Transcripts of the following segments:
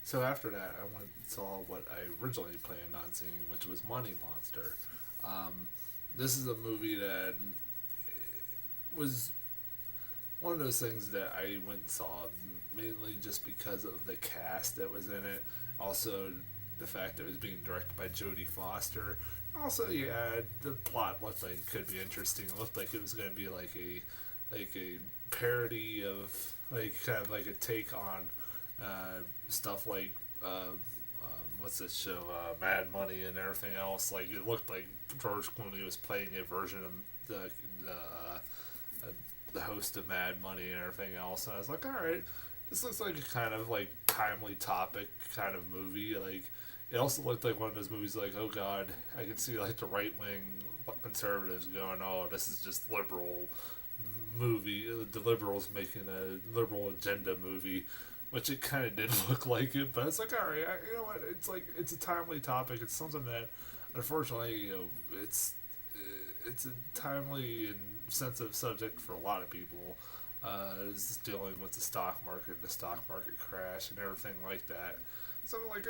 So after that, I went and saw what I originally planned on seeing, which was Money Monster. Um, this is a movie that was one of those things that I went and saw mainly just because of the cast that was in it. Also, the fact that it was being directed by Jodie Foster. Also, yeah, the plot looked like it could be interesting. It looked like it was going to be like a parody of like kind of like a take on stuff like what's this show, Mad Money and everything else. Like it looked like George Clooney was playing a version of the host of Mad Money and everything else. And I was like, all right, this looks like a kind of like timely topic kind of movie. Like it also looked like one of those movies like, oh god, I can see like the right wing conservatives going, oh, this is just liberal movie. The liberals making a liberal agenda movie, which it kind of did look like it. But it's like, all right, you know what? It's like it's a timely topic. It's something that, unfortunately, it's a timely and sensitive subject for a lot of people. Is dealing with the stock market, the stock market crash, and everything like that. Something like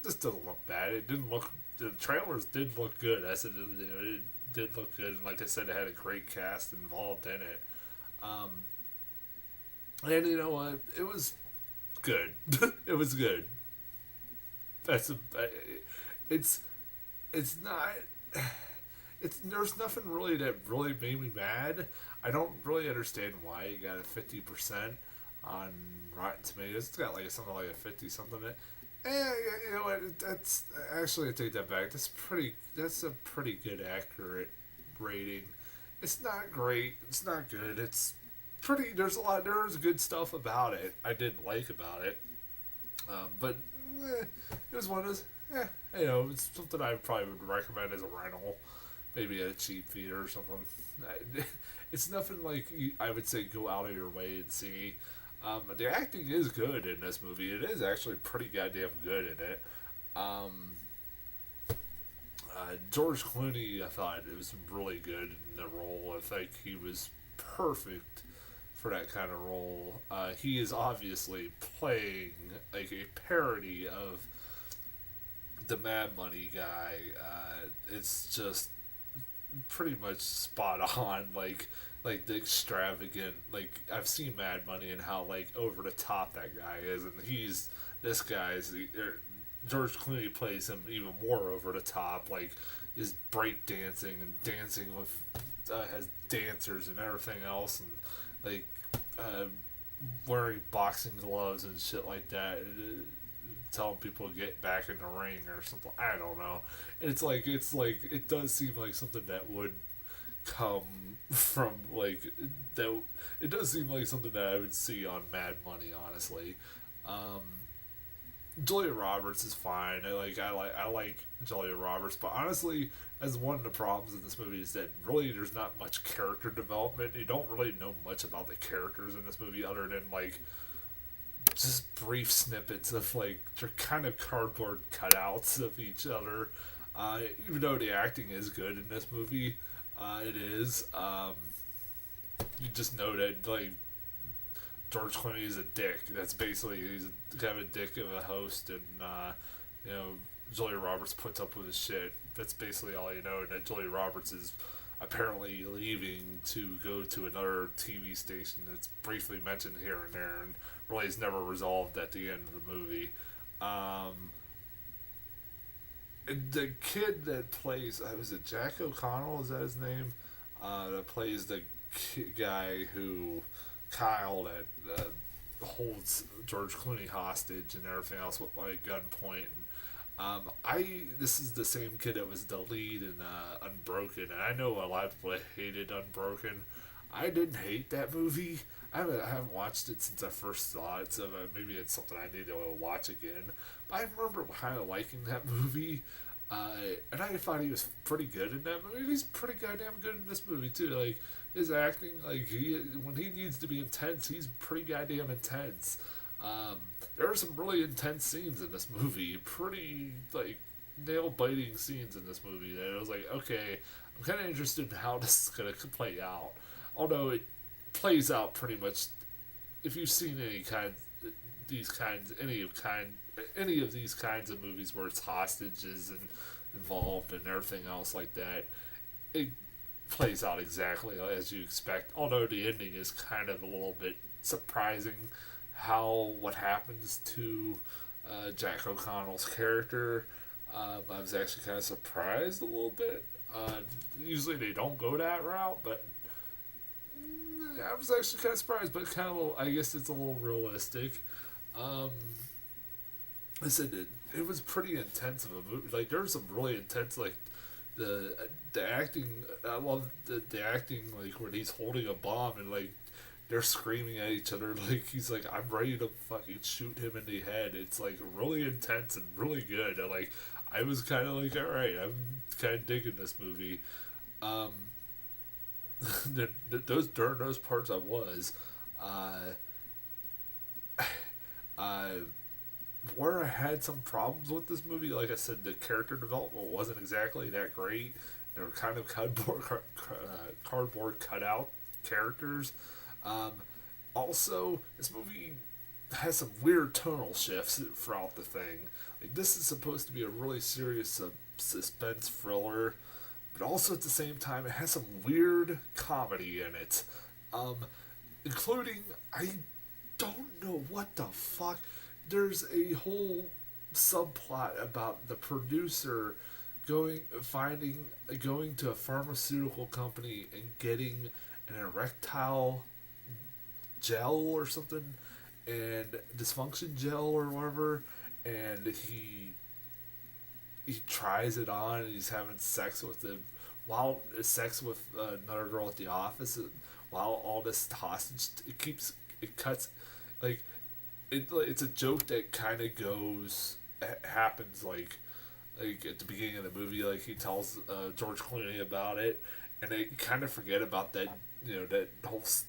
this doesn't look bad. It didn't look. The trailers did look good. I said it did look good, and like I said, it had a great cast involved in it. Um, and you know what? It was good. It was good. That's a. It's it's not. It's there's nothing really that really made me mad. I don't really understand why it got a 50% on Rotten Tomatoes. It's got like something like a 50 something. You know what? That's actually I take that back. That's a pretty good accurate rating. It's not great. It's not good. It's pretty. There's good stuff about it. I did like about it. But it was one of those. It's something I probably would recommend as a rental, maybe at a cheap theater or something. It's nothing like I would say go out of your way and see. The acting is good in this movie. It is actually pretty goddamn good in it. Um, George Clooney, I thought it was really good in the role. I think he was perfect for that kind of role. He is obviously playing like a parody of the Mad Money guy. It's just pretty much spot on. Like the extravagant. Like I've seen Mad Money and how like over the top that guy is, and this guy's George Clooney plays him even more over the top. Like is break dancing and dancing with has dancers and everything else, and like uh, wearing boxing gloves and shit like that. Telling people to get back in the ring or something. I don't know. It's like it does seem like something that would come from like that. It does seem like something that I would see on Mad Money. Honestly, um, Julia Roberts is fine. I like Julia Roberts, but honestly, as one of the problems in this movie is that really there's not much character development. You don't really know much about the characters in this movie other than like just brief snippets of like they're kind of cardboard cutouts of each other. Even though the acting is good in this movie, it is. You just know that like George Clooney is a dick. That's basically he's kind of a dick of a host, and you know Julia Roberts puts up with his shit. That's basically all you know. And that Julia Roberts is apparently leaving to go to another TV station that's briefly mentioned here and there, and really is never resolved at the end of the movie. Um, the kid that plays, was it Jack O'Connell? Is that his name? That plays the guy who Kyle that holds George Clooney hostage and everything else with like gunpoint. This is the same kid that was the lead in Unbroken, and I know a lot of people hated Unbroken. I didn't hate that movie. I haven't watched it since I first saw it, so maybe it's something I need to watch again. But I remember kind of liking that movie, and I thought he was pretty good in that movie. He's pretty goddamn good in this movie too. Like his acting, like when he needs to be intense, he's pretty goddamn intense. There are some really intense scenes in this movie. Pretty like nail biting scenes in this movie. And I was like, okay, I'm kind of interested in how this is gonna play out. Although it plays out pretty much. If you've seen any kind of any of these kinds of movies where it's hostages and involved and everything else like that, it plays out exactly as you expect. Although the ending is kind of a little bit surprising, how what happens to Jack O'Connell's character. I was actually kind of surprised a little bit. Usually they don't go that route, but I was actually kind of surprised. But kind of, I guess it's a little realistic. Um, I said it was pretty intense of a movie. Like there was some really intense, like the acting. I love the acting, like when he's holding a bomb and like they're screaming at each other. Like he's like, I'm ready to fucking shoot him in the head. It's like really intense and really good. And like I was kind of like, all right, I'm kind of digging this movie. Um, those during those parts I was. Uh, uh, where I had some problems with this movie, like I said, the character development wasn't exactly that great. They were kind of cardboard cutout characters. Um, Also, this movie has some weird tonal shifts throughout the thing. Like this is supposed to be a really serious suspense thriller, but also at the same time it has some weird comedy in it, um, including I don't know what the fuck. There's a whole subplot about the producer going to a pharmaceutical company and getting an erectile gel or something, and dysfunction gel or whatever, and he tries it on and he's having sex with the while sex with another girl at the office, while all this hostage it cuts like it's a joke that kind of happens like at the beginning of the movie, like he tells George Clooney about it, and they kind of forget about that,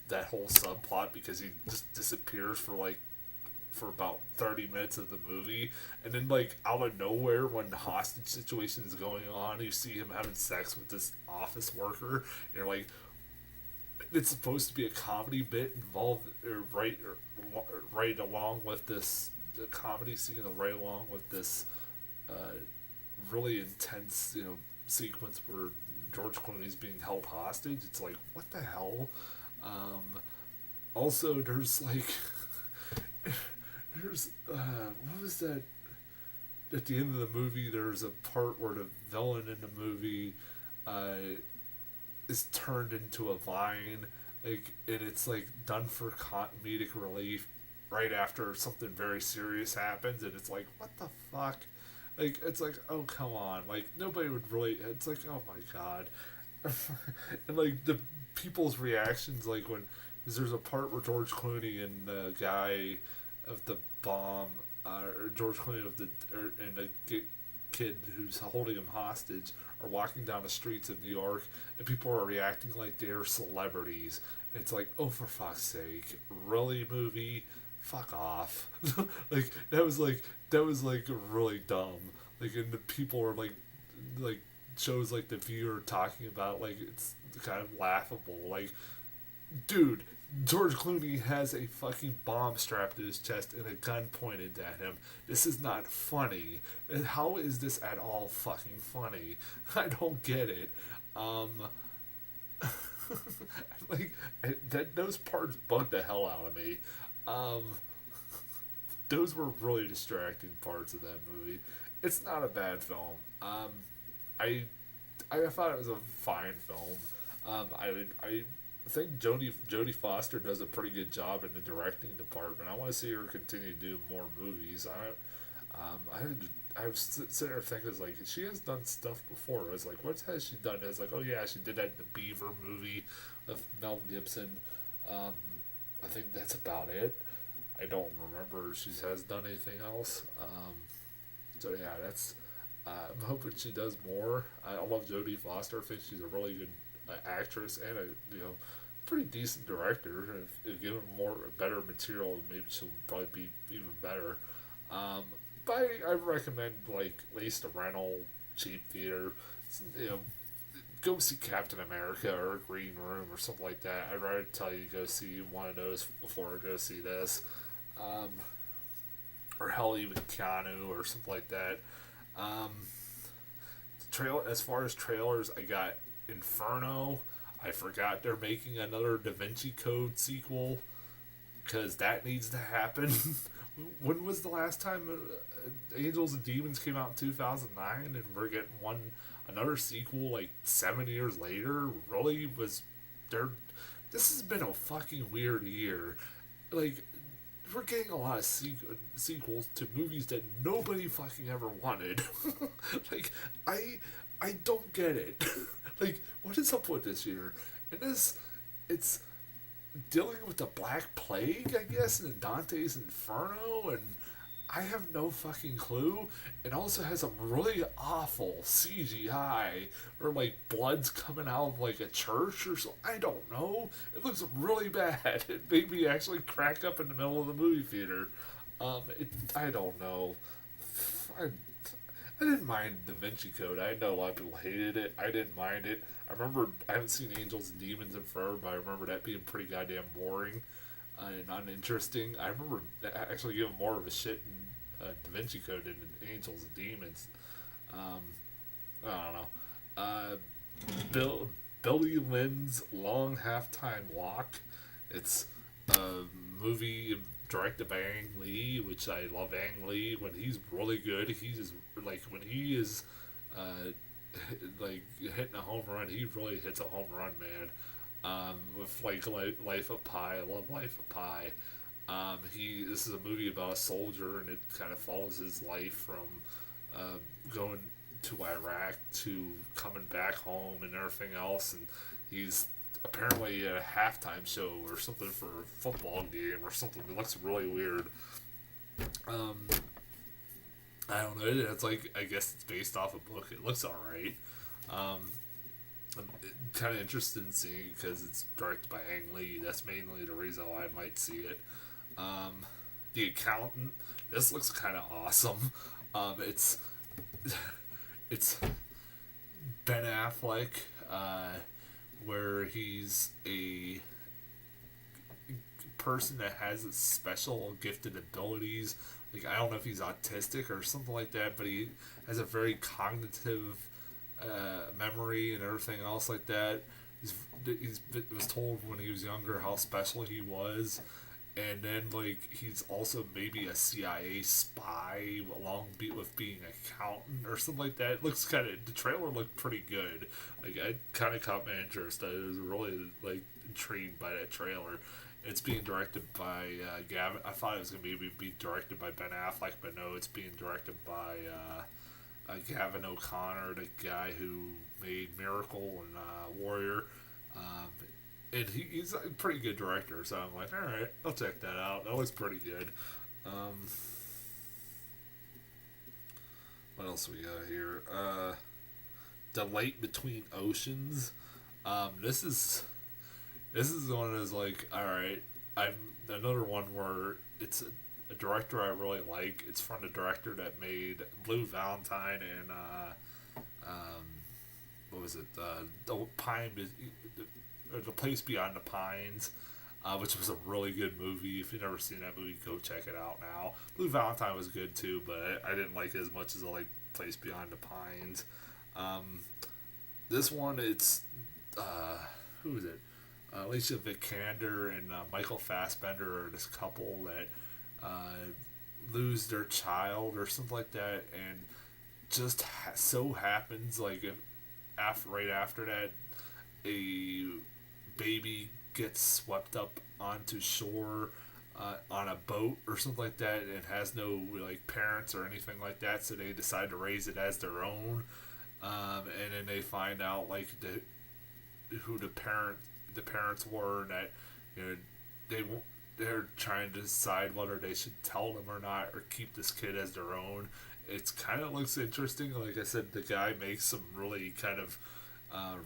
that whole subplot because he just disappears for about 30 minutes of the movie, and then like out of nowhere when the hostage situation is going on, you see him having sex with this office worker, and you're like, it's supposed to be a comedy bit involved right along with this the comedy scene, right along with this uh, really intense sequence where George Clooney's being held hostage. It's like, what the hell? Also, there's like there's what was that? At the end of the movie, there's a part where the villain in the movie is turned into a vine, like, and it's like done for comedic relief right after something very serious happens, and it's like, what the fuck? Like, it's like, oh, come on. Like, nobody would really. It's like, oh my god. And, like, the people's reactions, like, when. Because there's a part where George Clooney and the guy of the bomb, or George Clooney and the kid who's holding him hostage are walking down the streets of New York, and people are reacting like they're celebrities. And it's like, oh, for fuck's sake. Really, movie? Fuck off. That was like really dumb. Like, and the people are like shows like The View are talking about, like, it's kind of laughable. Like, dude, George Clooney has a fucking bomb strapped to his chest and a gun pointed at him. This is not funny. How is this at all fucking funny? I don't get it. Um, like those parts bugged the hell out of me. Um, those were really distracting parts of that movie. It's not a bad film. I I thought it was a fine film. I think Jodie Foster does a pretty good job in the directing department. I want to see her continue to do more movies. I was sitting there thinking, like, she has done stuff before. I was like, what has she done? I was like, oh yeah, she did that in the Beaver movie with Mel Gibson. I think that's about it. I don't remember if she has done anything else. So yeah, that's. I'm hoping she does more. I love Jodie Foster. I think she's a really good actress and a pretty decent director. If given better material, maybe she'll probably be even better. But I recommend, like, at least a rental, cheap theater. Go see Captain America or Green Room or something like that. I'd rather tell you go see one of those before I go see this. Um, hell, even Keanu or something like that. Um, as far as trailers, I got Inferno. I forgot they're making another Da Vinci Code sequel because that needs to happen. When was the last time Angels and Demons came out in 2009, and we're getting another sequel like 7 years later? Really, was there? This has been a fucking weird year. Like, we're getting a lot of sequels to movies that nobody fucking ever wanted. Like, I don't get it. Like, what is up with this year? And it's dealing with the Black Plague, I guess, and Dante's Inferno, and I have no fucking clue. It also has some really awful CGI, or like blood's coming out of like a church or so. I don't know. It looks really bad. It made me actually crack up in the middle of the movie theater. I don't know. I, I didn't mind Da Vinci Code. I know a lot of people hated it. I didn't mind it. I haven't seen Angels and Demons in forever, but I remember that being pretty goddamn boring and uninteresting. I remember actually giving more of a shit in Da Vinci Code than in Angels and Demons. Um, I don't know. Billy Lynn's Long Halftime Walk. It's a movie directed by Ang Lee, which I love Ang Lee when he's really good. He's just, like, when he is like hitting a home run, he really hits a home run, man. With like Life of Pi, I love Life of Pi. This is a movie about a soldier, and it kind of follows his life from going to Iraq to coming back home and everything else, and he's apparently at a halftime show or something for a football game or something. It looks really weird. I don't know. It's like, I guess it's based off a book. It looks alright. I'm kind of interested in seeing it because it's directed by Ang Lee. That's mainly the reason why I might see it. The Accountant. This looks kind of awesome. It's Ben Affleck, where he's a person that has special gifted abilities. Like, I don't know if he's autistic or something like that, but he has a very cognitive memory and everything else like that. He was told when he was younger how special he was, and then like he's also maybe a CIA spy along with being an accountant or something like that. It looks kind of, the trailer looked pretty good. Like, I kind of caught my interest. I was really like intrigued by that trailer. It's being directed by Gavin. I thought it was going to be directed by Ben Affleck, but no, it's being directed by Gavin O'Connor, the guy who made Miracle and Warrior. And he's a pretty good director, so I'm like, alright, I'll check that out. That looks pretty good. What else we got here? The Light Between Oceans. This is one of those, like, alright, I'm another one where it's a director I really like. It's from the director that made Blue Valentine and what was it? The Place Beyond the Pines, which was a really good movie. If you've never seen that movie, go check it out now. Blue Valentine was good too, but I didn't like it as much as I like Place Beyond the Pines. This one, it's who is it? Alicia Vikander and Michael Fassbender are this couple that lose their child or something like that, and just so happens, like, right after that, a baby gets swept up onto shore on a boat or something like that, and has no like parents or anything like that, so they decide to raise it as their own, and then they find out like who the parents were, and that, you know, they're trying to decide whether they should tell them or not, or keep this kid as their own. It's kind of looks interesting. Like I said, the guy makes some really kind of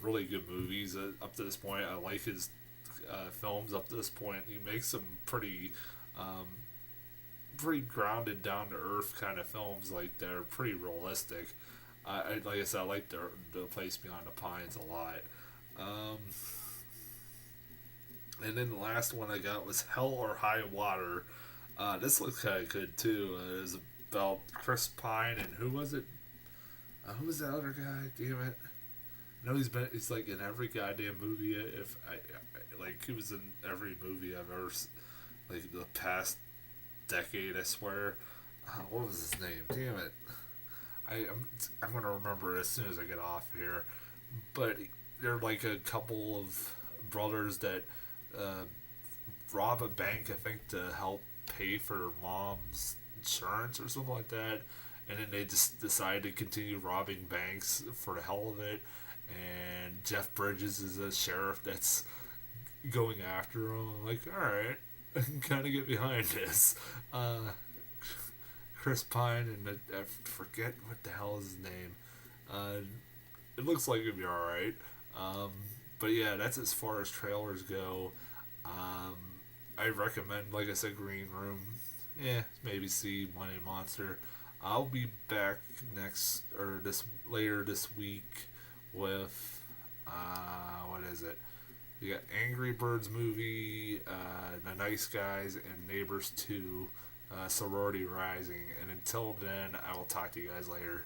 really good movies up to this point. I like his films up to this point. He makes some pretty grounded, down to earth kind of films. Like, they're pretty realistic. Like I said, I like the Place Beyond the Pines a lot. And then the last one I got was Hell or High Water. This looks kind of good too. It was about Chris Pine and who was it? Who was the other guy? Damn it! I know he's like in every goddamn movie. If like he was in every movie I've ever like the past decade. I swear. What was his name? Damn it! I'm gonna remember it as soon as I get off here. But they're like a couple of brothers that uh, rob a bank, I think, to help pay for mom's insurance or something like that. And then they just decide to continue robbing banks for the hell of it. And Jeff Bridges is a sheriff that's going after him. I'm like, alright, I can kind of get behind this. Chris Pine and I forget what the hell is his name. Uh, it looks like it'd be alright. Um, but yeah, that's as far as trailers go. Um, I recommend, like I said, Green Room. Yeah, maybe see Money Monster. I'll be back next or this later this week with what is it? We got Angry Birds movie, The Nice Guys, and Neighbors 2, Sorority Rising. And until then, I will talk to you guys later.